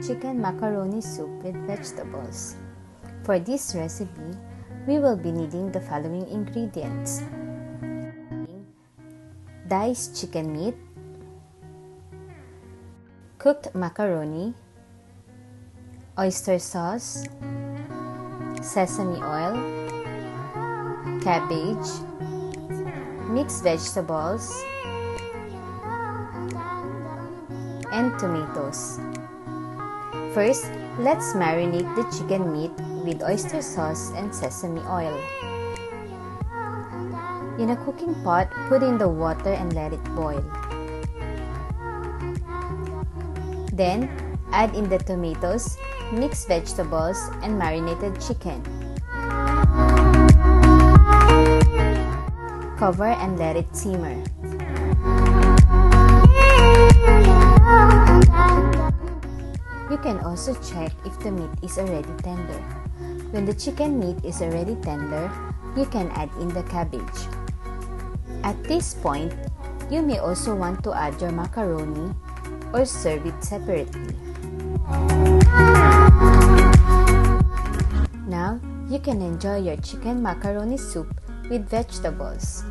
chicken macaroni soup with vegetables. For this recipe, we will be needing the following ingredients: diced chicken meat, cooked macaroni, oyster sauce, sesame oil, cabbage, mixed vegetables, and tomatoes. First, let's marinate the chicken meat with oyster sauce and sesame oil. In a cooking pot, put in the water and let it boil. Then, add in the tomatoes, mixed vegetables, and marinated chicken. Cover and let it simmer. You can also check if the meat is already tender. When the chicken meat is already tender, you can add in the cabbage. At this point, you may also want to add your macaroni or serve it separately. Now, you can enjoy your chicken macaroni soup with vegetables.